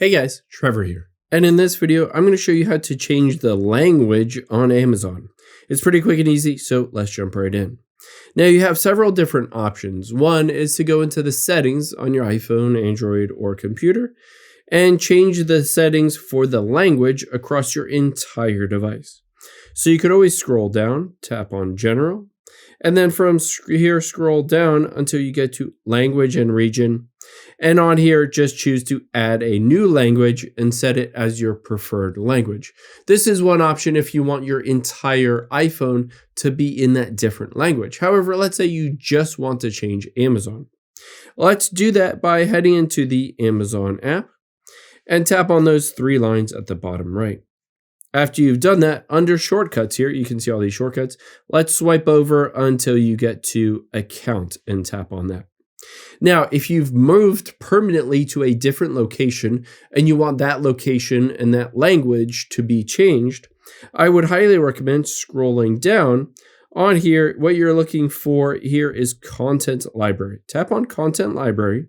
Hey guys, Trevor here. And in this video, I'm going to show you how to change the language on Amazon. It's pretty quick and easy, so let's jump right in. Now you have several different options. One is to go into the settings on your iPhone, Android, or computer and change the settings for the language across your entire device. So you could always scroll down, tap on General, and then from here scroll down until you get to Language and Region. And on here, just choose to add a new language and set it as your preferred language. This is one option if you want your entire iPhone to be in that different language. However, let's say you just want to change Amazon. Let's do that by heading into the Amazon app and tap on those three lines at the bottom right. After you've done that, under shortcuts here, you can see all these shortcuts. Let's swipe over until you get to Account and tap on that. Now, if you've moved permanently to a different location and you want that location and that language to be changed, I would highly recommend scrolling down. On here, what you're looking for here is Content Library. Tap on Content Library,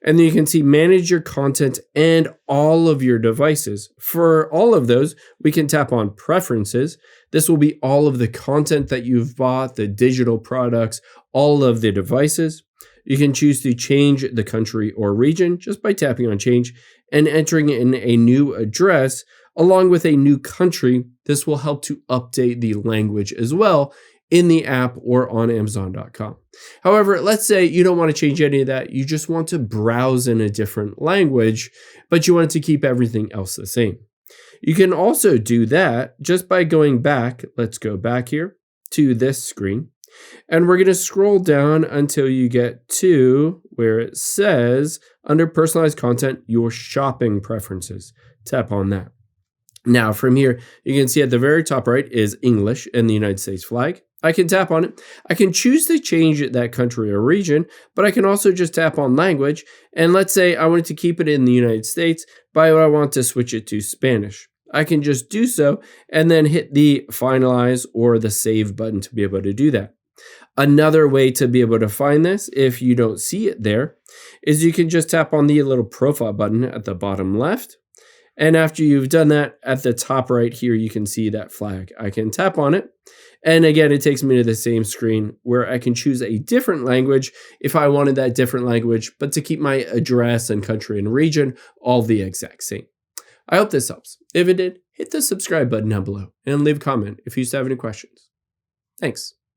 and then you can see Manage Your Content and all of your devices. For all of those, we can tap on Preferences. This will be all of the content that you've bought, the digital products, all of the devices. You can choose to change the country or region just by tapping on Change and entering in a new address along with a new country. This will help to update the language as well in the app or on Amazon.com. However, let's say you don't want to change any of that. You just want to browse in a different language, but you want to keep everything else the same. You can also do that just by going back. Let's go back here to this screen. And we're going to scroll down until you get to where it says under personalized content, your shopping preferences. Tap on that. Now from here, you can see at the very top right is English and the United States flag. I can tap on it. I can choose to change that country or region, but I can also just tap on language. And let's say I wanted to keep it in the United States, but I want to switch it to Spanish. I can just do so and then hit the finalize or the save button to be able to do that. Another way to be able to find this, if you don't see it there, is you can just tap on the little profile button at the bottom left. And after you've done that, at the top right here, you can see that flag. I can tap on it. And again, it takes me to the same screen where I can choose a different language if I wanted that different language, but to keep my address and country and region all the exact same. I hope this helps. If it did, hit the subscribe button down below and leave a comment if you still have any questions. Thanks.